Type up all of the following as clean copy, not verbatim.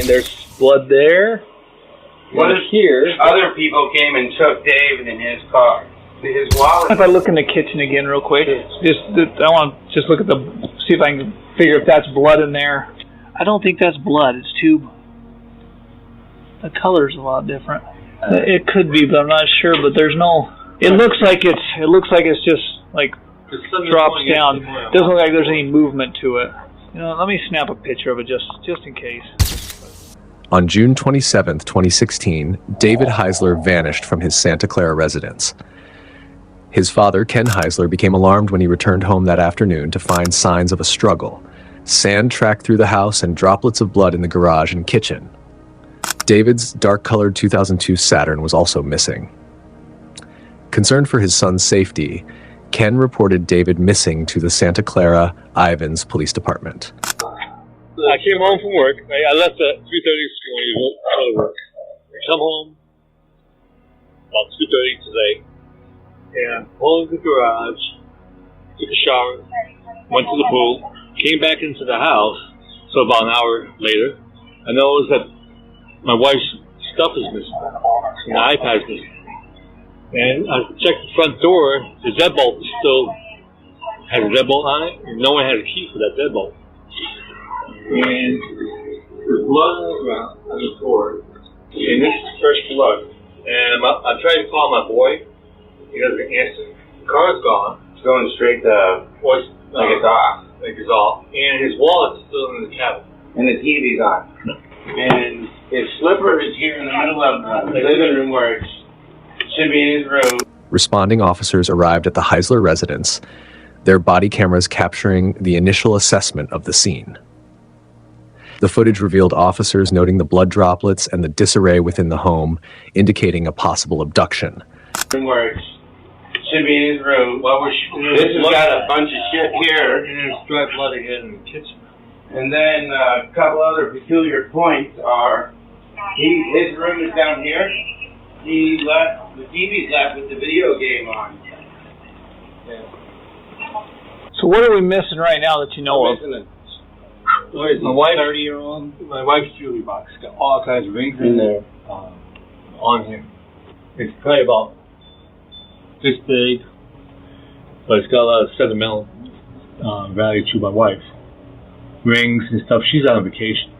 mean, there's blood there. What if here? Other people came and took David in his car? His wallet. If I look in the kitchen again real quick, I want to just look at see if I can figure if that's blood in there. I don't think that's blood. It's tube. The color's a lot different. It could be, but I'm not sure. But there's no. It looks like it's just like drops down. It doesn't look like there's any movement to it. Let me snap a picture of it just in case. On June 27, 2016, David Heisler vanished from his Santa Clara residence. His father, Ken Heisler, became alarmed when he returned home that afternoon to find signs of a struggle. Sand tracked through the house and droplets of blood in the garage and kitchen. David's dark-colored 2002 Saturn was also missing. Concerned for his son's safety, Ken reported David missing to the Santa Clara Ivins Police Department. I came home from work. I left at 3:30 this morning to go to work. I come home about 2:30 today, and pulled into the garage, took a shower, went to the pool, came back into the house. So about an hour later, I noticed that my wife's stuff is missing, and the iPad's missing. And I checked the front door. The deadbolt has a deadbolt on it, and no one has a key for that deadbolt. And there's blood on the ground, on the floor, and this is fresh blood. And I tried to call my boy. He doesn't answer. The car's gone. It's going straight to Voice like it's off. Like it's off. And his wallet's still in the cabin. And the TV's on. And his slipper is here in the middle of the living room where it should be in his room. Responding officers arrived at the Heisler residence, their body cameras capturing the initial assessment of the scene. The footage revealed officers noting the blood droplets and the disarray within the home, indicating a possible abduction. Where it should be in his room. This has got a bunch of shit here. And there's dry blood again in the kitchen. And then a couple other peculiar points are, his room is down here. He left, the TV's left with the video game on. Yeah. So what are we missing right now that you know of? My wife's 30-year-old. My wife's jewelry box got all kinds of rings in there on him. It's probably about this big, but it's got a lot of sentimental value to my wife. Rings and stuff. She's on vacation.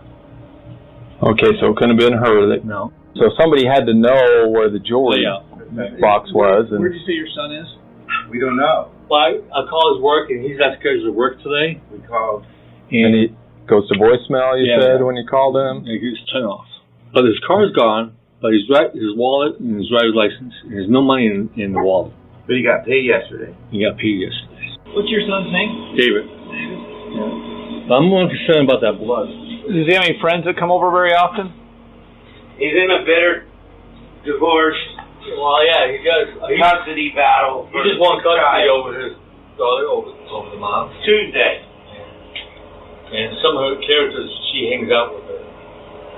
Okay, so it couldn't have been her. No. So somebody had to know where the jewelry box was. And Where'd you say your son is? We don't know. Well, I called his work, and he's not scheduled to work today. We called. and he goes to voicemail, you said, when you called him? Yeah, he was turned off. But his car's gone, but his wallet and his driver's license, and there's no money in the wallet. But he got paid yesterday. He got paid yesterday. What's your son's name? David. Yeah. But I'm more concerned about that blood. Does he have any friends that come over very often? He's in a bitter divorce. Well, yeah, he does. Custody battle. He just won custody over his daughter, over the mom. Tuesday. And some of her characters, she hangs out with her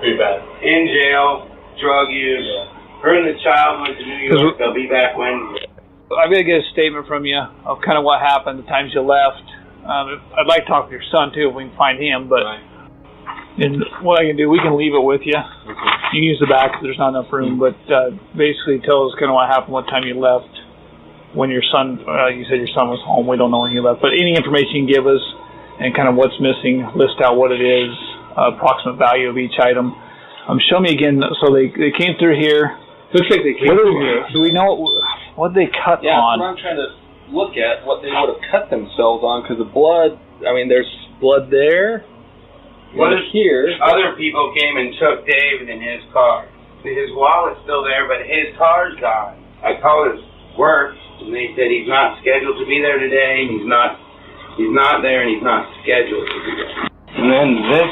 pretty bad. In jail, drug use. Yeah. Her and the child went to New York. They'll be back Wednesday. I've got to get a statement from you of kind of what happened, the times you left. I'd like to talk to your son, too, if we can find him. But and what I can do, we can leave it with you. Okay. You can use the back if there's not enough room. But basically tell us kind of what happened, what time you left, when your son, you said your son was home. We don't know when he left. But any information you can give us and kind of what's missing, list out what it is, approximate value of each item. Show me again. So they came through here. Looks like they came through here. Do we know what they cut on? Yeah, that's what I'm trying to look at, what they would have cut themselves on, because the blood, I mean, there's blood there. What if here? Other people came and took David in his car? His wallet's still there, but his car's gone. I called his work, and they said he's not scheduled to be there today, and he's not there, and he's not scheduled to be there. And then this,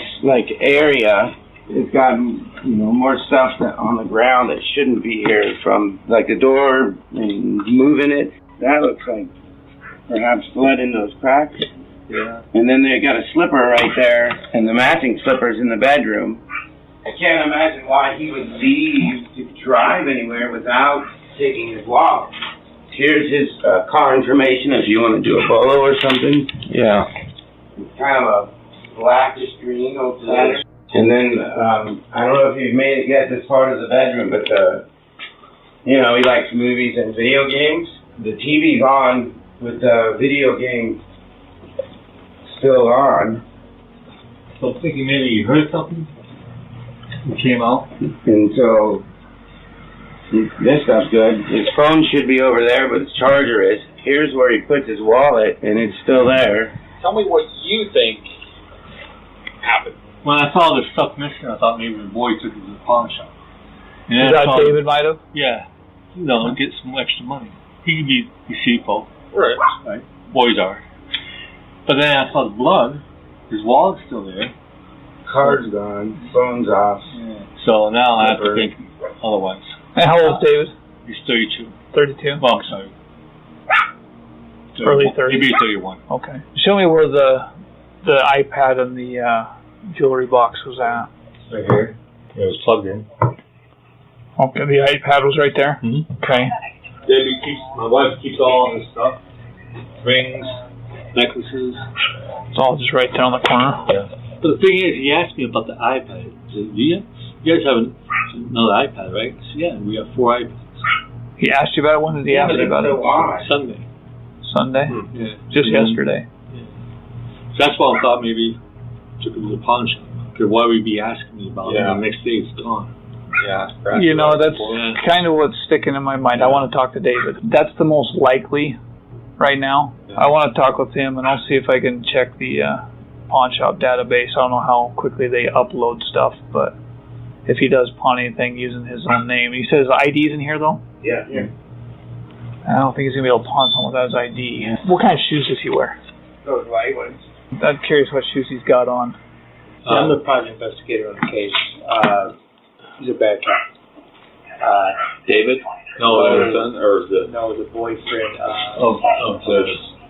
area, it's got, more stuff on the ground that shouldn't be here, from, the door and moving it. That looks like perhaps blood in those cracks. Yeah. And then they got a slipper right there, and the matching slippers in the bedroom. I can't imagine why he would leave to drive anywhere without taking his wallet. Here's his car information if you want to do a bolo or something. Yeah. It's kind of a blackish green over there. And then, I don't know if you've made it yet this part of the bedroom, but he likes movies and video games. The TV's on with the video game still on. So I'm thinking maybe you heard something. It came out. And so, this stuff's good. His phone should be over there, but his charger is. Here's where he puts his wallet, and it's still there. Tell me what you think happened. When I saw the stuff missing, I thought maybe the boy took it to the pawn shop. And Is then I that saw- David might have? Yeah. Get some extra money. He can be deceitful. Right. Boys are. But then I saw the blood. His wallet's still there. Card's gone. Phone's off. Yeah. So now I have to think otherwise. And how old is David? He's 32. 32? Well, I'm sorry. Early 30s. Maybe 31. Okay. Show me where the iPad and the jewelry box was at. Right here. It was plugged in. Okay, the iPad was right there? Mm-hmm. Okay. My wife keeps all this stuff. Rings, necklaces. It's all just right there on the corner. Yeah. But the thing is, he asked me about the iPad. He said, you guys have another iPad, right? I said, yeah, we have 4 iPads. He asked you about it? When did he ask you about it? Sunday. Sunday? Yeah. Just yesterday? Yeah. So that's why I thought maybe took him to the pawn shop. Because why would he be asking me about it? And the next day it's gone. Yeah. That's kind of what's sticking in my mind. I want to talk to David. That's the most likely right now. Yeah. I want to talk with him, and I'll see if I can check the pawn shop database. I don't know how quickly they upload stuff, but if he does pawn anything using his own name. He says ID's in here, though? Yeah. I don't think he's going to be able to pawn something without his ID. What kind of shoes does he wear? Those white ones. I'm curious what shoes he's got on. I'm the project investigator on the case. He's a bad guy. David? No, the son or the No, the boyfriend.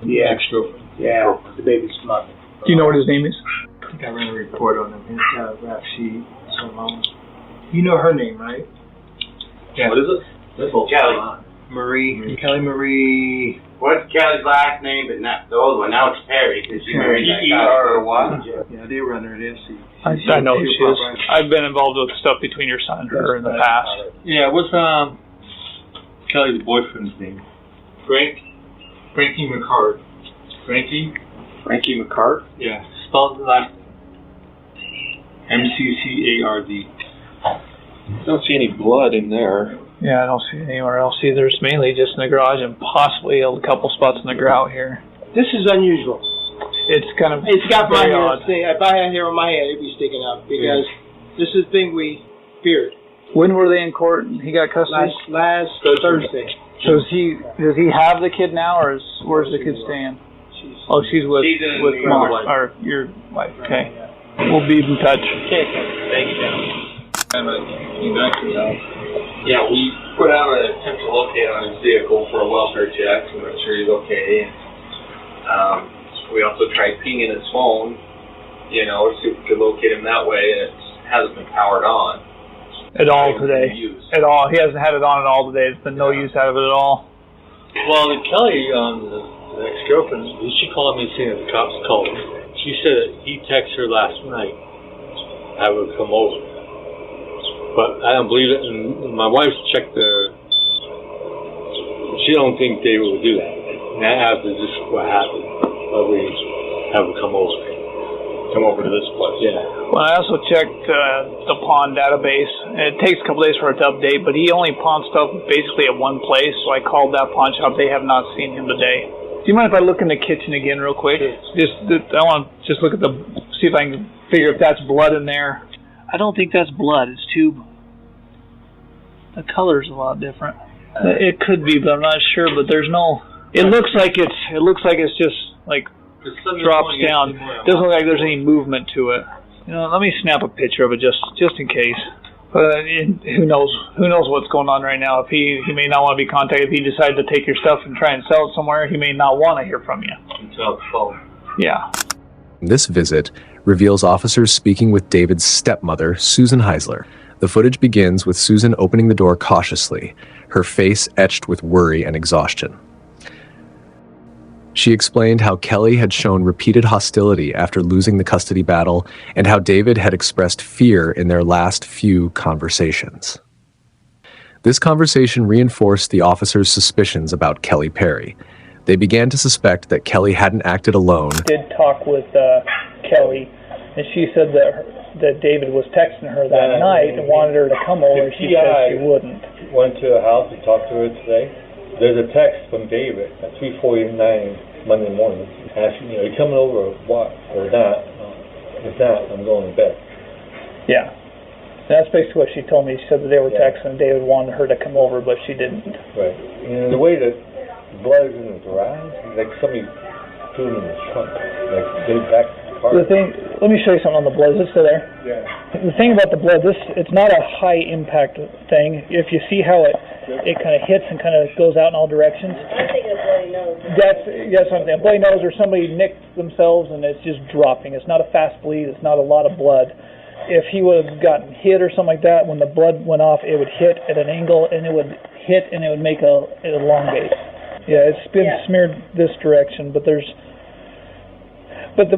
The ex-girlfriend. Yeah, the baby's mother. Do you know what his name is? I think I ran a report on him. His rap sheet. You know her name, right? Yeah. What is it? Kelly. Marie. Kelly Marie. What's Kelly's last name, but not the old one? Now it's Perry, because she married that guy. Yeah, they run her. They see. I know who she is. I've been involved with stuff between your son and her in the past. Yeah, what's Kelly's boyfriend's name? Frankie McCard. Frankie McCart? Yeah, spell the last name. MCCARD. I don't see any blood in there. Yeah, I don't see it anywhere else either. It's mainly just in the garage and possibly a couple spots in the grout here. This is unusual. It's kind of It's got my very hair. odd. If I had hair on my head, it'd be sticking out because this is the thing we feared. When were they in court? He got custody. Last Thursday. So does he have the kid now, or where's the kid staying? She's with mom or your wife. Okay, we'll be in touch. Okay. Thank you, Yeah, we put out an attempt to locate on his vehicle for a welfare check to make sure he's okay. We also tried pinging his phone, to see if we could locate him that way, and it hasn't been powered on. At all today. At all. He hasn't had it on at all today. There's been no use out of it at all. Well, Kelly, the ex-girlfriend, she called me saying the cops called her. She said that he texted her last night, have her come over. But I don't believe it. And my wife checked she don't think they will do that. And that after this what happened, we have her come over to this place. Yeah. Well, I also checked the pawn database. It takes a couple days for it to update, but he only pawned stuff basically at one place, so I called that pawn shop. They have not seen him today. Do you mind if I look in the kitchen again real quick? I want to just look at see if I can figure if that's blood in there. I don't think that's blood. It's tube. The color's a lot different. It could be, but I'm not sure. But there's no. It looks like it's just like drops down. Doesn't look like there's any movement to it. Let me snap a picture of it just in case. But who knows? Who knows what's going on right now? If he may not want to be contacted. If he decides to take your stuff and try and sell it somewhere, he may not want to hear from you. Until the phone. Yeah. This visit reveals officers speaking with David's stepmother, Susan Heisler. The footage begins with Susan opening the door cautiously, her face etched with worry and exhaustion. She explained how Kelly had shown repeated hostility after losing the custody battle and how David had expressed fear in their last few conversations. This conversation reinforced the officers' suspicions about Kelly Perry. They began to suspect that Kelly hadn't acted alone. Did talk with Kelly, and she said that David was texting her that night and wanted her to come over, and she said she wouldn't. Went to her house and talked to her today. There's a text from David at 3:49 Monday morning asking, you coming over or what or not? If not, I'm going to bed. Yeah. That's basically what she told me. She said that they were texting and David wanted her to come over, but she didn't. Right. The way that blood is in the garage, like somebody threw it in the trunk. Like they back the car. Let me show you something on the blood. Is it still there? Yeah. The thing about the blood, it's not a high impact thing. If you see how it kind of hits and kind of goes out in all directions. I'm thinking of bloody nose. That's something. A bloody nose, or somebody nicked themselves and it's just dropping. It's not a fast bleed. It's not a lot of blood. If he would have gotten hit or something like that, when the blood went off, it would hit at an angle and it would hit and it would make it elongate. Yeah, it's been smeared this direction, but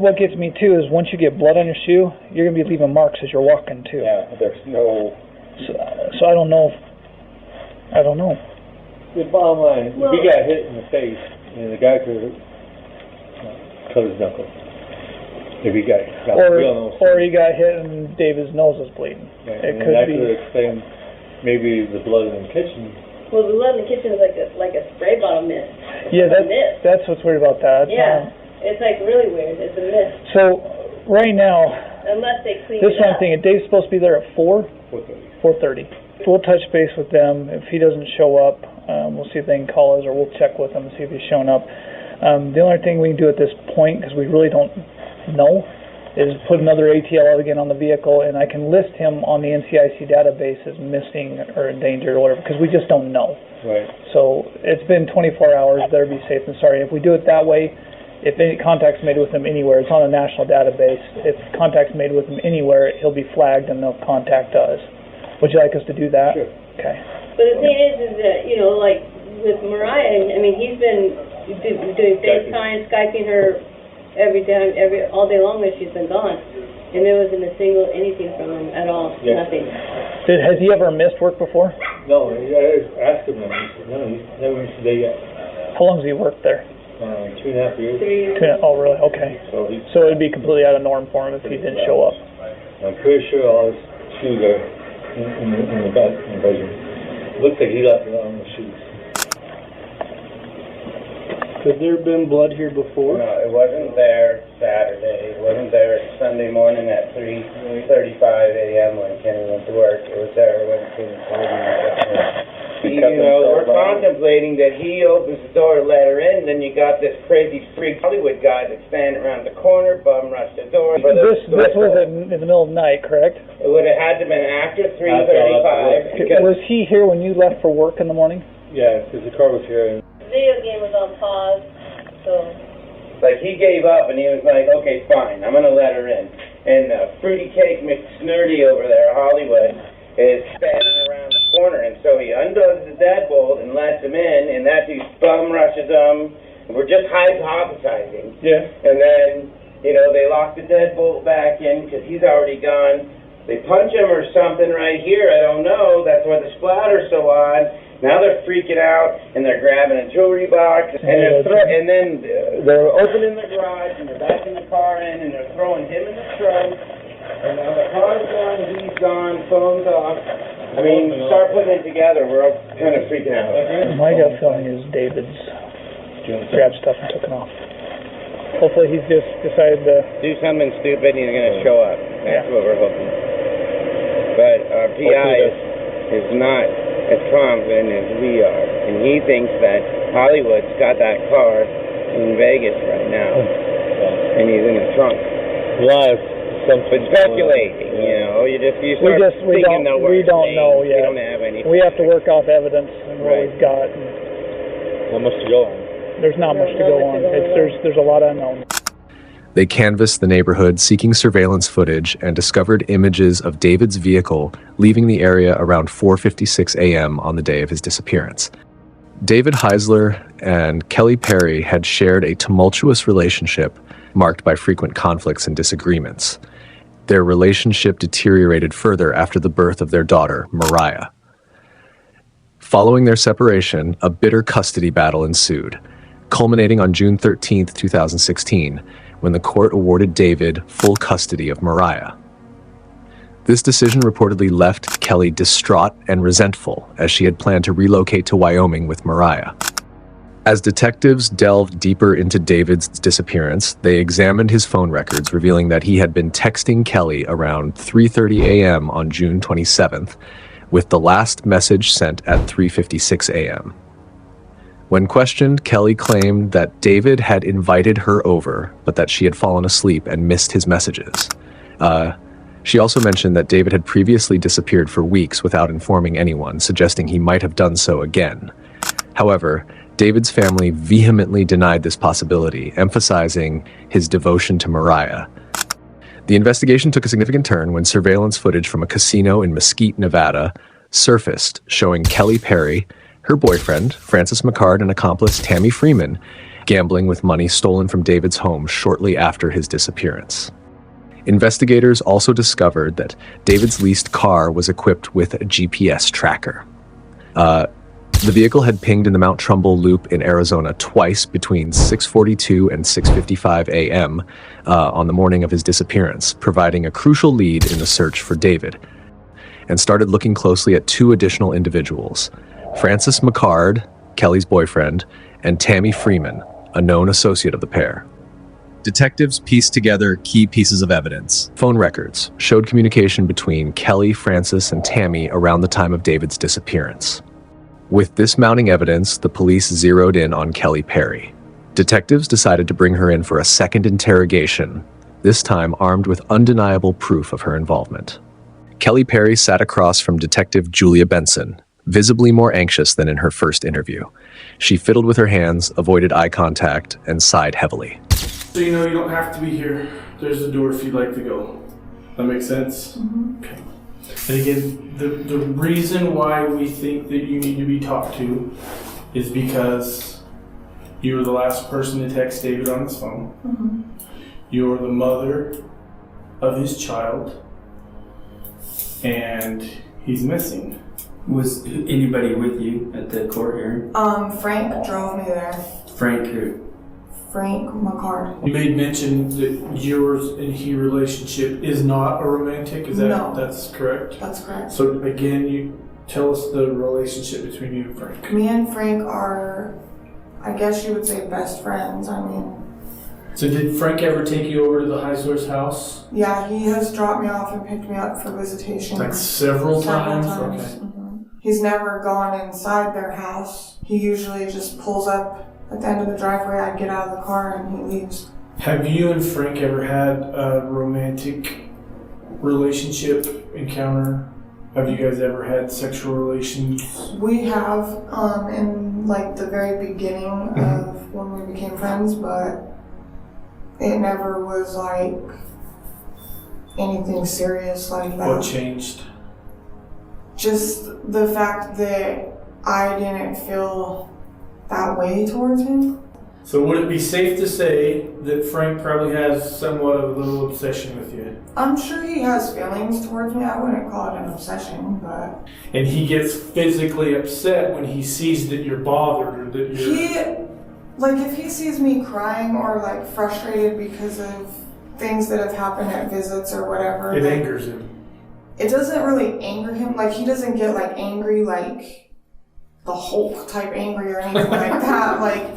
what gets me too is once you get blood on your shoe, you're gonna be leaving marks as you're walking too. Yeah, there's no. So I don't know. The bottom line, if he got hit in the face, and the guy could cut his knuckle. If he got real nose. Or he got hit and David's nose is bleeding. Right. It And could that be. could explain maybe the blood in the kitchen. Well, the blood in the kitchen is like a spray bottle mist. Yeah, mist. that's what's weird about that. Yeah, it's like really weird. It's a mist. So right now, Unless they clean this it one up. thing, Dave's supposed to be there at 4:30. 4:30. We'll touch base with them. If he doesn't show up, we'll see if they can call us, or we'll check with him and see if he's shown up. The only thing we can do at this point, because we really don't know, is put another ATL out again on the vehicle, and I can list him on the NCIC database as missing or endangered or whatever, because we just don't know. Right. So it's been 24 hours. Better be safe than sorry. If we do it that way, if any contact's made with him anywhere, it's on a national database. If contact's made with him anywhere, he'll be flagged and they'll contact us. Would you like us to do that? Sure. Okay. But the thing is that, like with Mariah, I mean, he's been doing FaceTime, Skyping her all day long that she's been gone. And there wasn't a single anything from him at all. Yeah. Nothing. Has he ever missed work before? No, I asked him, and he said, no, he's never missed a day yet. How long has he worked there? 2.5 years. 3 years. Oh, really? Okay. So it'd be completely out of norm for him if he didn't show up. I'm pretty sure all his shoes are in the bedroom. Looks like he left it on the shoes. Has there been blood here before? No, it wasn't there Saturday. It wasn't there Sunday morning at 3:35 a.m. when Kenny went to work. It was there when Kenny told me. We're contemplating that he opens the door to let her in, then you got this crazy freak Hollywood guy that's standing around the corner, bum rush the door. This was in the middle of the night, correct? It would have had to have been after 3:35. Was he here when you left for work in the morning? Yeah, because the car was here. The video game was on pause, so... Like, he gave up, and he was like, okay, fine, I'm going to let her in. And Fruity Cake McSnurdy over there, Hollywood, is standing around the corner, and so he undoes the deadbolt and lets him in, and that dude bum rushes him. We're just hypothesizing. Yeah. And then, they lock the deadbolt back in because he's already gone. They punch him or something right here, I don't know. That's why the splatter's so odd. Now they're freaking out, and they're grabbing a jewelry box, and they're opening the garage, and they're backing the car in, and they're throwing him in the trunk. And now the car's gone, he's gone, phone's off. I mean, start putting it together. We're all kind of freaking out. My gut feeling is David's grabbed stuff and took it off. Hopefully he's just decided to do something stupid, and he's going to show up. That's what we're hoping. But our PI is not as confident as we are, and he thinks that Hollywood's got that car in Vegas right now, and he's in the trunk. Live. But speculating, you start thinking the worst we don't things. know yet. We don't have any. We have to work off evidence and what we've got. Not much to go on. There's not much to go on. There's a lot of unknowns. They canvassed the neighborhood seeking surveillance footage and discovered images of David's vehicle leaving the area around 4:56 a.m. on the day of his disappearance. David Heisler and Kelly Perry had shared a tumultuous relationship marked by frequent conflicts and disagreements. Their relationship deteriorated further after the birth of their daughter, Mariah. Following their separation, a bitter custody battle ensued, culminating on June 13, 2016, when the court awarded David full custody of Mariah. This decision reportedly left Kelly distraught and resentful, as she had planned to relocate to Wyoming with Mariah. As detectives delved deeper into David's disappearance, they examined his phone records, revealing that he had been texting Kelly around 3:30 a.m. on June 27th, with the last message sent at 3:56 a.m. When questioned, Kelly claimed that David had invited her over, but that she had fallen asleep and missed his messages. She also mentioned that David had previously disappeared for weeks without informing anyone, suggesting he might have done so again. However, David's family vehemently denied this possibility, emphasizing his devotion to Mariah. The investigation took a significant turn when surveillance footage from a casino in Mesquite, Nevada, surfaced, showing Kelly Perry, her boyfriend, Francis McCard, and accomplice Tammy Freeman, gambling with money stolen from David's home shortly after his disappearance. Investigators also discovered that David's leased car was equipped with a GPS tracker. The vehicle had pinged in the Mount Trumbull Loop in Arizona twice between 6:42 and 6:55 a.m. On the morning of his disappearance, providing a crucial lead in the search for David, and started looking closely at two additional individuals, Francis McCard, Kelly's boyfriend, and Tammy Freeman, a known associate of the pair. Detectives pieced together key pieces of evidence. Phone records showed communication between Kelly, Francis, and Tammy around the time of David's disappearance. With this mounting evidence, the police zeroed in on Kelly Perry. Detectives decided to bring her in for a second interrogation, this time armed with undeniable proof of her involvement. Kelly Perry sat across from Detective Julia Benson, visibly more anxious than in her first interview. She fiddled with her hands, avoided eye contact, and sighed heavily. So you know you don't have to be here. There's a door if you'd like to go. That makes sense? Mm-hmm. Okay. And again, the reason why we think that you need to be talked to is because you were the last person to text David on his phone. Mm-hmm. You're the mother of his child. And he's missing. Was anybody with you at the court hearing? Frank drove me there. Frank who? Frank McCard. You made mention that yours and he relationship is not a romantic. Is that that's correct? That's correct. So again, you tell us the relationship between you and Frank. Me and Frank are, I guess you would say, best friends. I mean. So did Frank ever take you over to the Heisler's house? Yeah, he has dropped me off and picked me up for visitation. Like several times? Okay. Mm-hmm. He's never gone inside their house. He usually just pulls up at the end of the driveway. I get out of the car and he leaves. Have you and Frank ever had a romantic relationship encounter? Have you guys ever had sexual relations? We have in like the very beginning of when we became friends, but it never was like anything serious like that. What changed? Just the fact that I didn't feel that way towards him. So would it be safe to say that Frank probably has somewhat of a little obsession with you? I'm sure he has feelings towards me. I wouldn't call it an obsession, but... And he gets physically upset when he sees that you're bothered or that you're... Like, if he sees me crying or, like, frustrated because of things that have happened at visits or whatever... It angers him. It doesn't really anger him. Like, he doesn't get, like, angry, like, the Hulk type angry or anything like that. Like,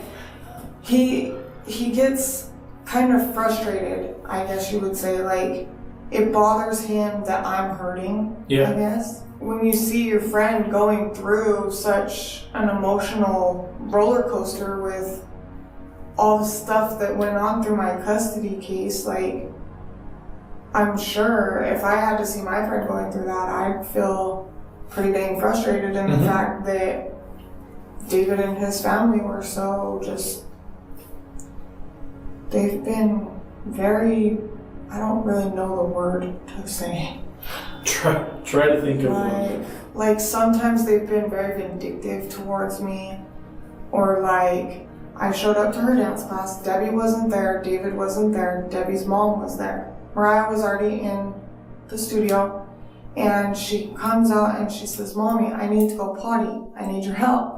he gets kind of frustrated, I guess you would say. Like, it bothers him that I'm hurting, I guess. When you see your friend going through such an emotional roller coaster with all the stuff that went on through my custody case, like, I'm sure if I had to see my friend going through that, I'd feel pretty dang frustrated in the fact that David and his family were so just, they've been very, I don't really know the word to say. Try to think of one. Like sometimes they've been very vindictive towards me. Or like, I showed up to her dance class, Debbie wasn't there, David wasn't there, Debbie's mom was there. Mariah was already in the studio, and she comes out and she says, Mommy, I need to go potty, I need your help.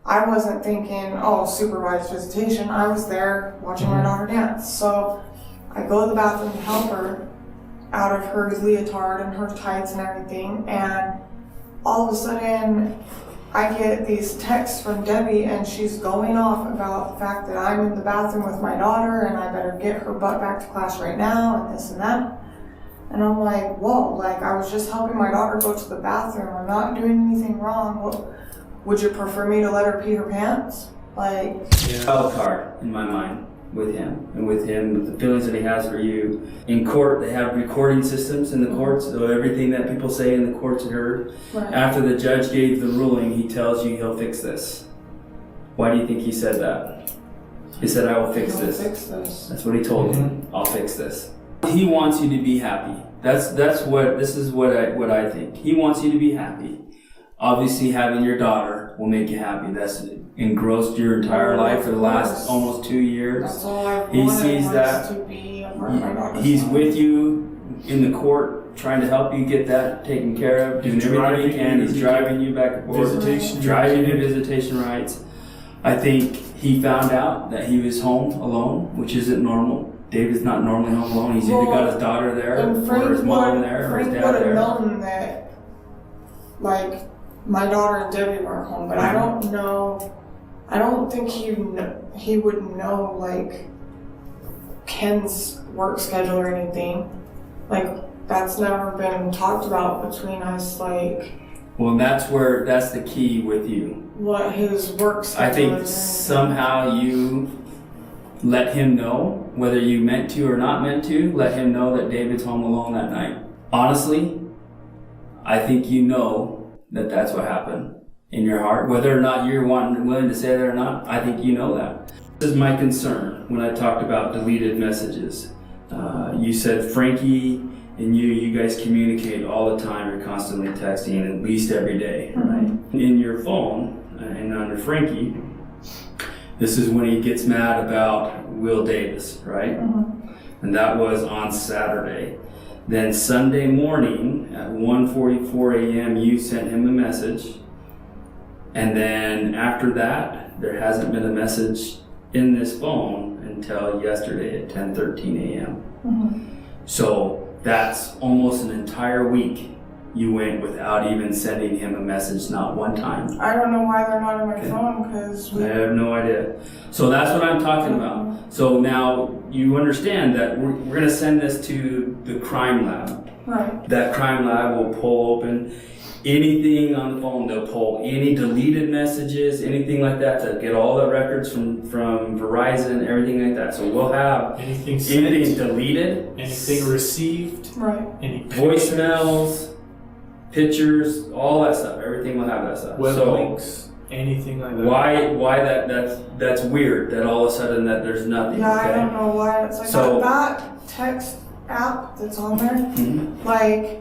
I wasn't thinking, oh, supervised visitation. I was there watching my daughter dance. So I go to the bathroom to help her out of her leotard and her tights and everything, and all of a sudden I get these texts from Debbie, and she's going off about the fact that I'm in the bathroom with my daughter and I better get her butt back to class right now and this and that. And I'm like, whoa, like I was just helping my daughter go to the bathroom. I'm not doing anything wrong. Well, would you prefer me to let her pee her pants? Like, Wild card in my mind with him, with the feelings that he has for you. In court, they have recording systems in the courts, so everything that people say in the courts are heard. right. After the judge gave the ruling, he tells you he'll fix this. Why do you think he said that? He said, I will fix I'll this. fix this. That's what he told him. I'll fix this. He wants you to be happy. This is what I think. He wants you to be happy. Obviously, having your daughter will make you happy. That's engrossed your entire life for the last almost 2 years. That's all I He wanted sees was that. to be a part of my daughter's He's life. with you in the court, trying to help you get that taken care of, doing everything he can. He's driving you back and forth, driving you visitation rights. I think he found out that he was home alone, which isn't normal. David's not normally home alone. He's either got his daughter there, or his mom there, or his dad would have there. known that, like, my daughter and Debbie weren't home, but I don't know. I don't think he would know, like, Ken's work schedule or anything. Like, that's never been talked about between us, like. Well, that's the key with you. What his work schedule I think is. somehow you let him know, whether you meant to or not meant to, let him know that David's home alone that night. Honestly, I think you know that that's what happened in your heart. Whether or not you're willing to say that or not, I think you know that. This is my concern when I talked about deleted messages. You said Frankie and you guys communicate all the time. You're constantly texting at least every day, right? In your phone and under Frankie, this is when he gets mad about Will Davis, right? And that was on Saturday. Then Sunday morning at 1:44 a.m. you sent him a message. And then after that, there hasn't been a message in this phone until yesterday at 10:13 a.m. So that's almost an entire week you went without even sending him a message, not one time. I don't know why they're not on my phone, because I have no idea. So that's what I'm talking about. So now you understand that we're going to send this to the crime lab. Right. That crime lab will pull open anything on the phone. They'll pull any deleted messages, anything like that, to get all the records from Verizon, everything like that. So we'll have Anything deleted, anything received, Right. any voicemails, pictures, all that stuff. Everything will have that stuff. web So links, anything like that. why that's weird that all of a sudden that there's nothing. Yeah, okay? I don't know why. It's like So- that text app that's on there, Mhm. like,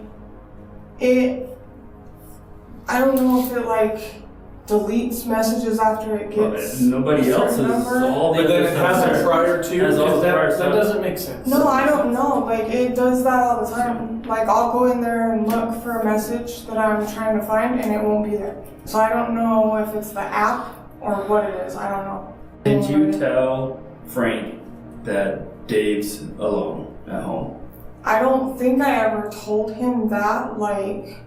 I don't know if it, like, deletes messages after it Well, gets nobody a else certain is number. all But then it has stuff it prior to, Has all because the prior that stuff. doesn't make sense. No, I don't know. Like, it does that all the time. Like, I'll go in there and look for a message that I'm trying to find, and it won't be there. So I don't know if it's the app or what it is. I don't know. Did you tell Frank that Dave's alone at home? I don't think I ever told him that. Like,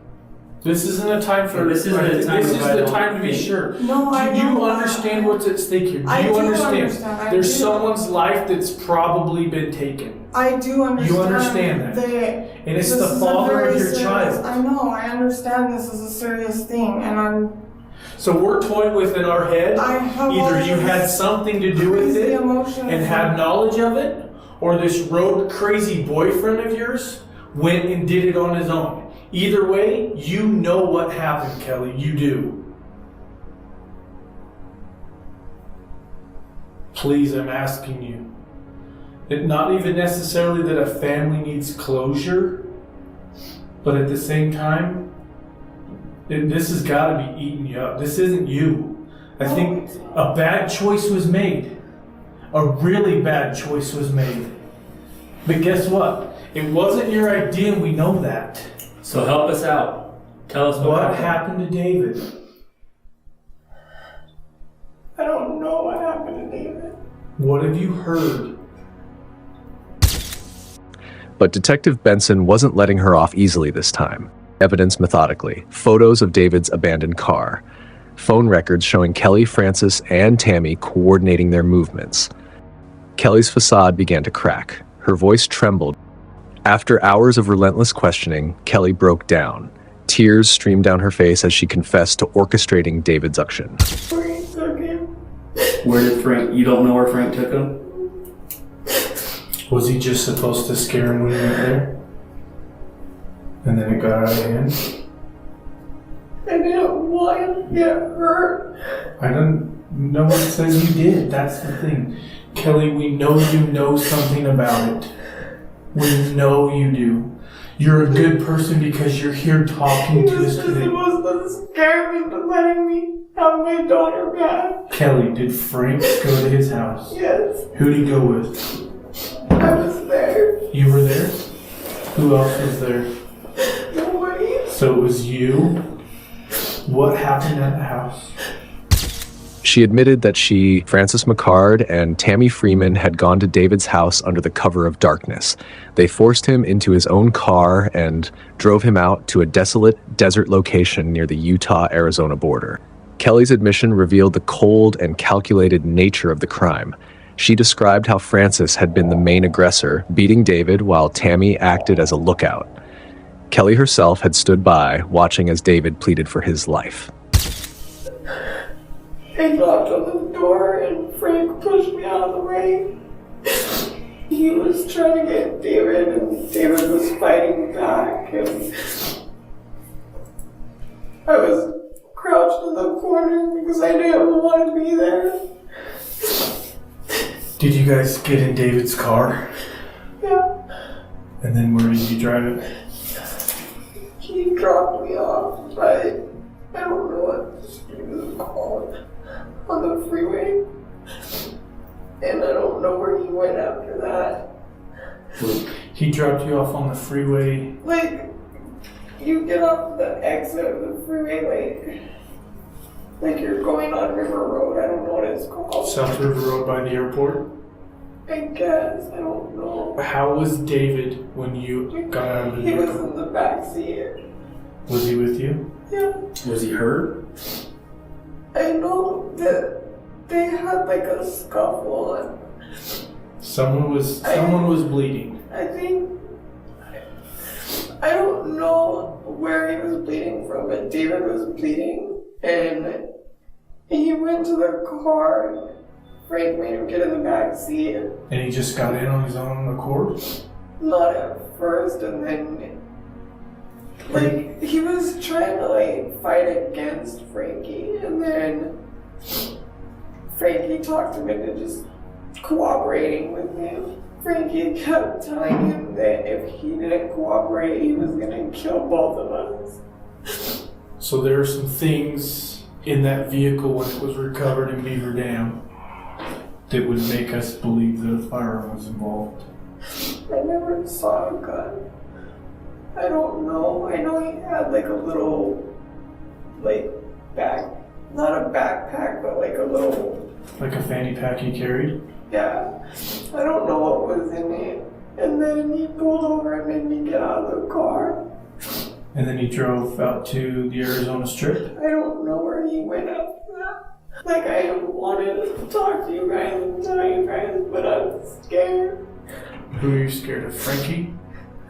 This isn't a time for. This isn't a time This to is fight the all time to be things. sure. no, I Do you know that. understand what's at stake here? Do I you do understand? understand. I There's do. someone's life that's probably been taken, I do understand. You understand that. and it's This the is a father very of your serious- child. I know. I understand this is a serious thing, and So we're toying with in our head. I have all Either you this had something to do with crazy it emotions and had knowledge of it, or this rogue crazy boyfriend of yours went and did it on his own. Either way, you know what happened, Kelly. You do. Please, I'm asking you. It not even necessarily that a family needs closure, but at the same time, this has got to be eating you up. This isn't you. I think a bad choice was made. A really bad choice was made. But guess what? It wasn't your idea, and we know that. So help us out. Tell us what happened to David. I don't know what happened to David. What have you heard? But Detective Benson wasn't letting her off easily this time. Evidence methodically, photos of David's abandoned car, phone records showing Kelly, Francis, and Tammy coordinating their movements. Kelly's facade began to crack. Her voice trembled. After hours of relentless questioning, Kelly broke down. Tears streamed down her face as she confessed to orchestrating David's action. Frank took him. Where did Frank? You don't know where Frank took him? Was he just supposed to scare him when he went there? And then it got out of hand? I didn't want him to get hurt. I don't know what says you did. That's the thing. Kelly, we know you know something about it. We know you do. You're a good person because you're here talking to us today. He was supposed to scare me into letting me have my daughter back. Kelly, did Frank go to his house? Yes. Who'd he go with? I was there. You were there? Who else was there? Nobody. So it was you? What happened at the house? She admitted that she, Francis McCard, and Tammy Freeman had gone to David's house under the cover of darkness. They forced him into his own car and drove him out to a desolate desert location near the Utah-Arizona border. Kelly's admission revealed the cold and calculated nature of the crime. She described how Francis had been the main aggressor, beating David while Tammy acted as a lookout. Kelly herself had stood by, watching as David pleaded for his life. I knocked on the door and Frank pushed me out of the way. He was trying to get David and David was fighting back and I was crouched in the corner because I didn't want to be there. Did you guys get in David's car? Yeah. And then where did you drive it? He dropped me off by, I don't know what the street is called, on the freeway. And I don't know where he went after that. He dropped you off on the freeway? Like, you get off the exit of the freeway, like you're going on River Road, I don't know what it's called. South River Road by the airport? I guess, I don't know. How was David when you got out of the vehicle? He was in the back seat. Was he with you? Yeah. Was he hurt? I know that they had like a scuffle and Someone was bleeding. I think, I don't know where he was bleeding from, but David was bleeding and he went to the car and Frank made him get in the back seat. And he just got in on his own accord? Not at first, and then like he was trying to like fight against Frankie, and then Frankie talked him into just cooperating with him. Frankie kept telling him that if he didn't cooperate, he was gonna kill both of us. So there are some things in that vehicle when it was recovered in Beaver Dam that would make us believe that a firearm was involved. I never saw a gun. I don't know. I know he had like a little, like, not a backpack, but like a little... Like a fanny pack he carried? Yeah. I don't know what was in it. And then he pulled over and made me get out of the car. And then he drove out to the Arizona Strip? I don't know where he went after that. Like, I wanted to talk to you guys and tell you guys, but I'm scared. Who are you scared of? Frankie?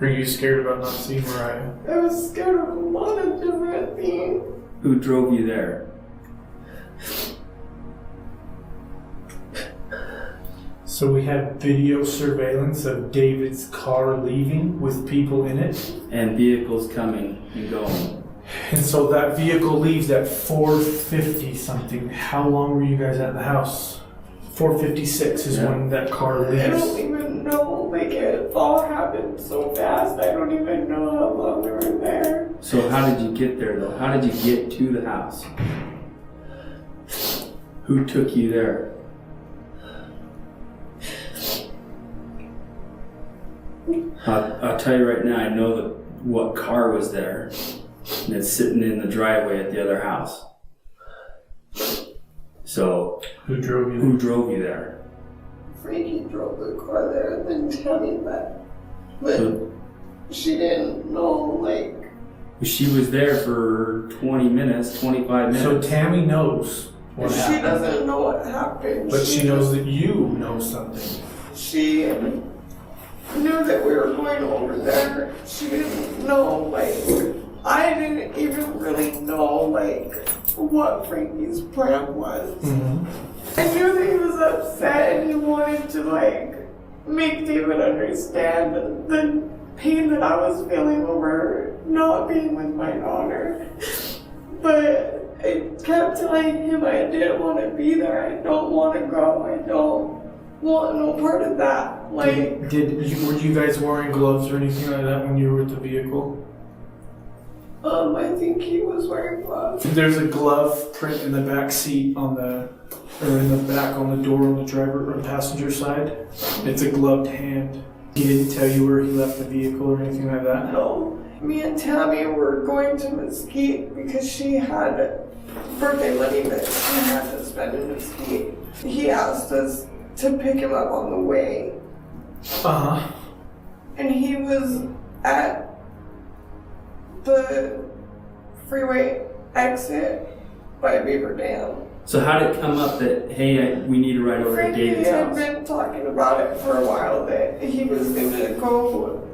Or are you scared about not seeing Mariah? I was scared of a lot of different things. Who drove you there? So we have video surveillance of David's car leaving with people in it. And vehicles coming and going. And so that vehicle leaves at 4:50 something. How long were you guys at the house? 4:56 is when that car leaves. I don't even know. Like, it all happened so fast. I don't even know how long we were there. So how did you get there though? How did you get to the house? Who took you there? I'll tell you right now, I know what car was there, and it's sitting in the driveway at the other house. So, Who drove you? who drove you there? Frankie drove the car there and then Tammy back. But she didn't know, like... She was there for 20 minutes, 25 minutes. So Tammy knows what She happened. doesn't know what happened. But she knows that you know something. She knew that we were going over there. She didn't know, like... I didn't even really know, like, what Frankie's plan was. Mm-hmm. I knew that he was upset and he wanted to, like, make David understand the pain that I was feeling over not being with my daughter. But I kept telling him I didn't want to be there. I don't want to go. I don't want no part of that. Like, were you guys wearing gloves or anything like that when you were at the vehicle? I think he was wearing gloves. There's a glove print in the back seat or in the back on the door on the driver or passenger side. It's a gloved hand. He didn't tell you where he left the vehicle or anything like that? No. Me and Tammy were going to Mesquite because she had birthday money that she had to spend in Mesquite. He asked us to pick him up on the way. Uh-huh. And he was at the freeway exit by Beaver Dam. So how did it come up that, hey, we need to ride over to Frankie David's had house? been talking about it for a while that he was going to go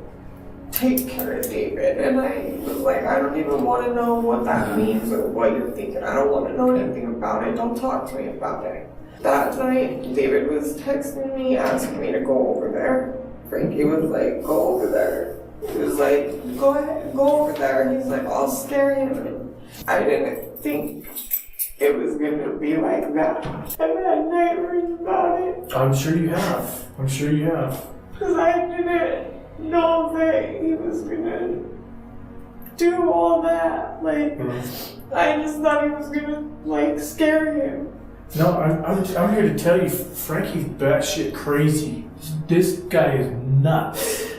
take care of David. And I was like, I don't even want to know what that means or what you're thinking. I don't want to know anything about it. Don't talk to me about it. That night, David was texting me, asking me to go over there. Frankie was like, go over there. He was like, go ahead, go over there. He's like, I'll scare him. And I didn't think it was going to be like that. I've had nightmares about it. I'm sure you have. Because I didn't know that he was going to do all that. Like, I just thought he was going to, like, scare him. No, I'm here to tell you, Frankie's batshit crazy. This guy is nuts.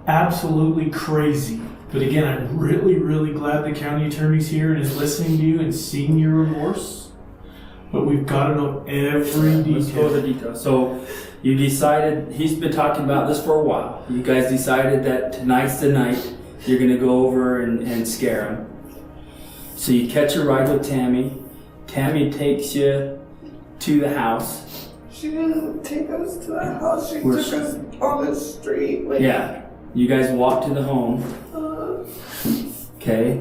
Absolutely crazy. But again, I'm really, really glad the county attorney's here and is listening to you and seeing your remorse. But we've got to know every detail. Let's go to the details. So you decided, he's been talking about this for a while. You guys decided that tonight's the night you're going to go over and scare him. So you catch a ride with Tammy. Tammy takes you to the house. She didn't take us to the house. She took us on the street. Like, yeah. You guys walked to the home. Okay.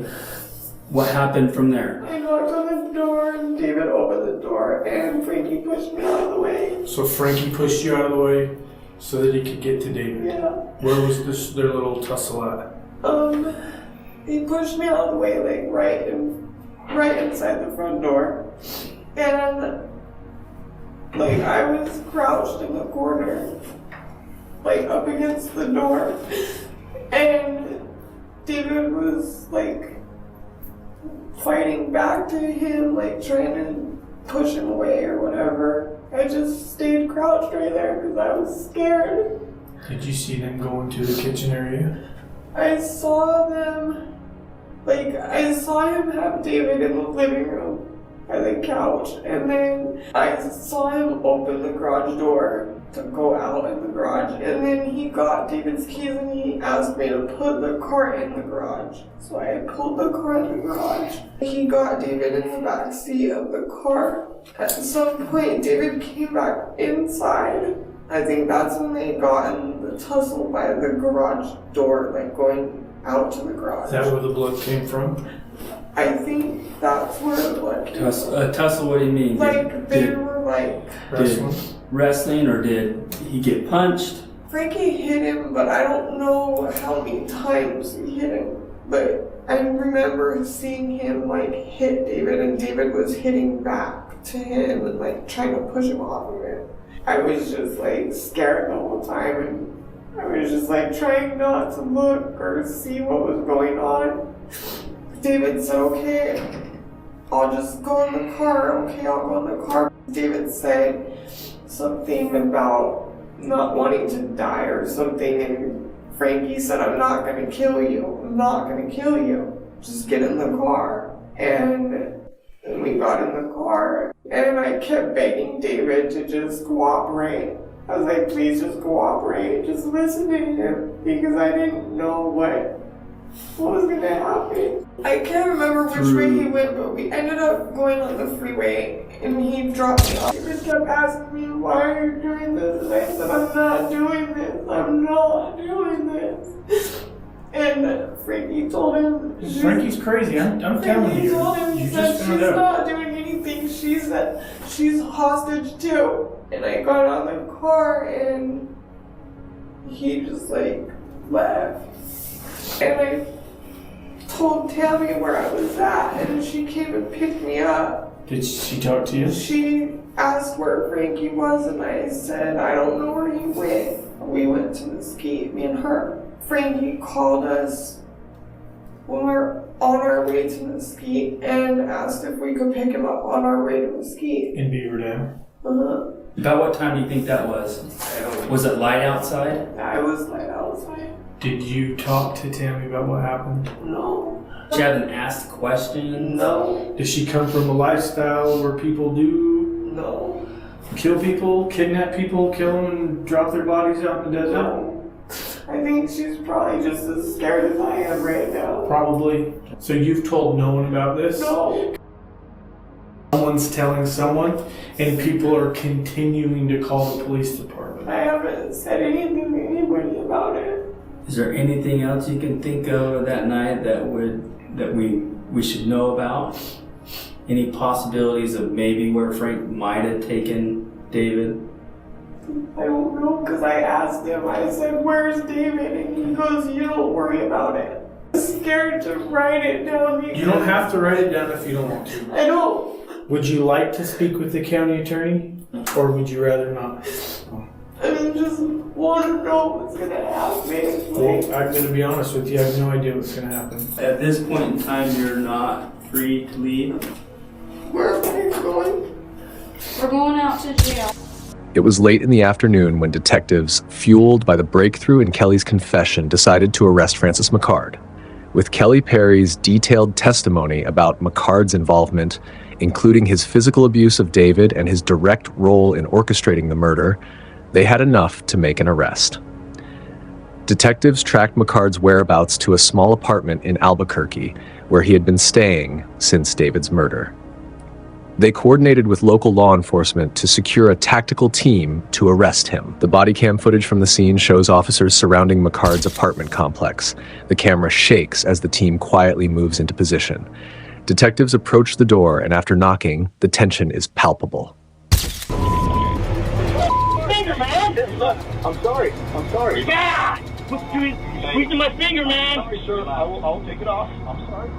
What happened from there? I knocked on the door and David opened the door and Frankie pushed me out of the way. So Frankie pushed you out of the way so that he could get to David. Yeah. Where was their little tussle at? He pushed me out of the way, like right inside the front door. And like I was crouched in the corner, like up against the door. And David was like fighting back to him, like trying to push him away or whatever. I just stayed crouched right there because I was scared. Did you see them go into the kitchen area? I saw them, like I saw him have David in the living room by the couch, and then I saw him open the garage door to go out in the garage, and then he got David's keys and he asked me to put the car in the garage. So I pulled the car in the garage. He got David in the back seat of the car. At some point, David came back inside. I think that's when they got in the tussle by the garage door, like going out to the garage. Is that where the blood came from? I think that's where the blood came from. A tussle, what do you mean? Like, they were like... Wrestling, or did he get punched? Frankie hit him, but I don't know how many times he hit him. But I remember seeing him, like, hit David, and David was hitting back to him and, like, trying to push him off of it. I was just, like, scared the whole time, and I was just, like, trying not to look or see what was going on. David said, okay, I'll just go in the car. Okay, I'll go in the car. David said something about not wanting to die or something, and Frankie said, I'm not gonna kill you. I'm not gonna kill you. Just get in the car. And we got in the car, and I kept begging David to just cooperate. I was like, please just cooperate, just listen to him, because I didn't know what was gonna happen. I can't remember which way he went, but we ended up going on the freeway, and he dropped me off. He just kept asking me, why are you doing this? And I said, I'm not doing this. I'm not doing this. And Frankie told him... Frankie's crazy, I'm telling you. He told him You that just she's found out. not doing anything. She said she's hostage too. And I got out of the car and he just like left. And I told Tammy where I was at and she came and picked me up. Did she talk to you? She asked where Frankie was and I said, I don't know where he went. We went to Mesquite, me and her. Frankie called us when we were on our way to Mesquite and asked if we could pick him up on our way to Mesquite. In Beaver Dam? Uh-huh. About what time do you think that was? Was it light outside? I was light outside. Did you talk to Tammy about what happened? No. She hadn't asked questions? No. Does she come from a lifestyle where people do No. kill people, kidnap people, kill them and drop their bodies out in the desert? No. I think she's probably just as scared as I am right now. Probably. So you've told no one about this? No. Someone's telling someone, and people are continuing to call the police department. I haven't said anything to anybody about it. Is there anything else you can think of that night that we should know about? Any possibilities of maybe where Frank might have taken David? I don't know, because I asked him, I said, where's David? And he goes, you don't worry about it. I'm scared to write it down. You don't have to write it down if you don't want to. I don't. Would you like to speak with the county attorney, or would you rather not? I just want to know what's going to happen. Well, I'm going to be honest with you, I have no idea what's going to happen. At this point in time, you're not free to leave? Where am I going? We're going out to jail. It was late in the afternoon when detectives, fueled by the breakthrough in Kelly's confession, decided to arrest Francis McCard. With Kelly Perry's detailed testimony about McCard's involvement, including his physical abuse of David and his direct role in orchestrating the murder, they had enough to make an arrest. Detectives tracked McCard's whereabouts to a small apartment in Albuquerque, where he had been staying since David's murder. They coordinated with local law enforcement to secure a tactical team to arrest him. The body cam footage from the scene shows officers surrounding McCard's apartment complex. The camera shakes as the team quietly moves into position. Detectives approach the door, and after knocking, the tension is palpable. Finger, man! I'm sorry. Yeah! Squeezing my finger, man! Sorry, sir. I'll take it off. I'm sorry.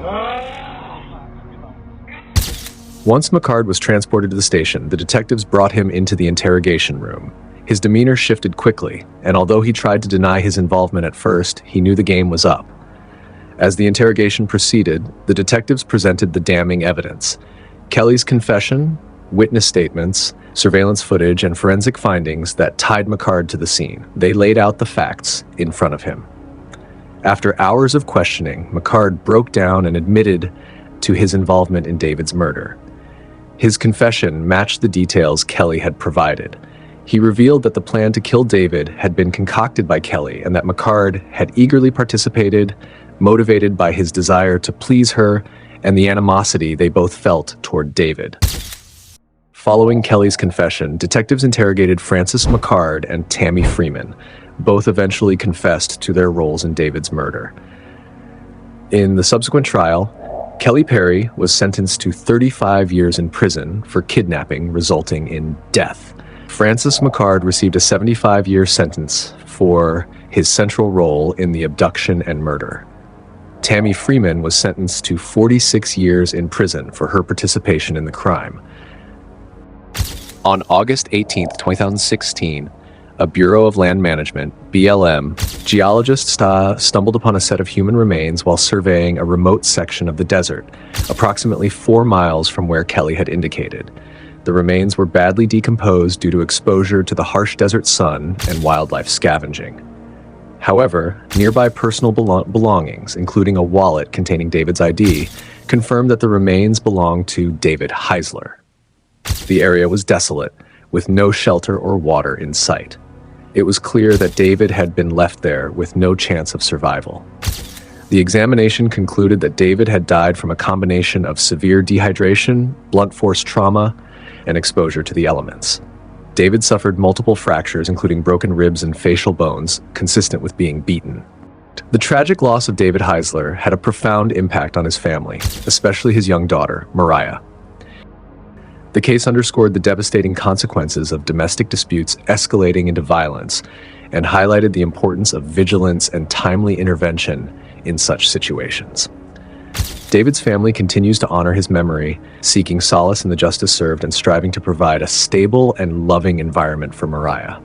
Once McCard was transported to the station, the detectives brought him into the interrogation room. His demeanor shifted quickly, and although he tried to deny his involvement at first, he knew the game was up. As the interrogation proceeded, the detectives presented the damning evidence: Kelly's confession, witness statements, surveillance footage, and forensic findings that tied McCard to the scene. They laid out the facts in front of him. After hours of questioning, McCard broke down and admitted to his involvement in David's murder. His confession matched the details Kelly had provided. He revealed that the plan to kill David had been concocted by Kelly and that McCard had eagerly participated, motivated by his desire to please her and the animosity they both felt toward David. Following Kelly's confession, detectives interrogated Francis McCard and Tammy Freeman. Both eventually confessed to their roles in David's murder. In the subsequent trial, Kelly Perry was sentenced to 35 years in prison for kidnapping, resulting in death. Francis McCard received a 75-year sentence for his central role in the abduction and murder. Tammy Freeman was sentenced to 46 years in prison for her participation in the crime. On August 18, 2016, a Bureau of Land Management, BLM, geologists stumbled upon a set of human remains while surveying a remote section of the desert, approximately 4 miles from where Kelly had indicated. The remains were badly decomposed due to exposure to the harsh desert sun and wildlife scavenging. However, nearby personal belongings, including a wallet containing David's ID, confirmed that the remains belonged to David Heisler. The area was desolate, with no shelter or water in sight. It was clear that David had been left there with no chance of survival. The examination concluded that David had died from a combination of severe dehydration, blunt force trauma, and exposure to the elements. David suffered multiple fractures, including broken ribs and facial bones, consistent with being beaten. The tragic loss of David Heisler had a profound impact on his family, especially his young daughter, Mariah. The case underscored the devastating consequences of domestic disputes escalating into violence and highlighted the importance of vigilance and timely intervention in such situations. David's family continues to honor his memory, seeking solace in the justice served and striving to provide a stable and loving environment for Mariah.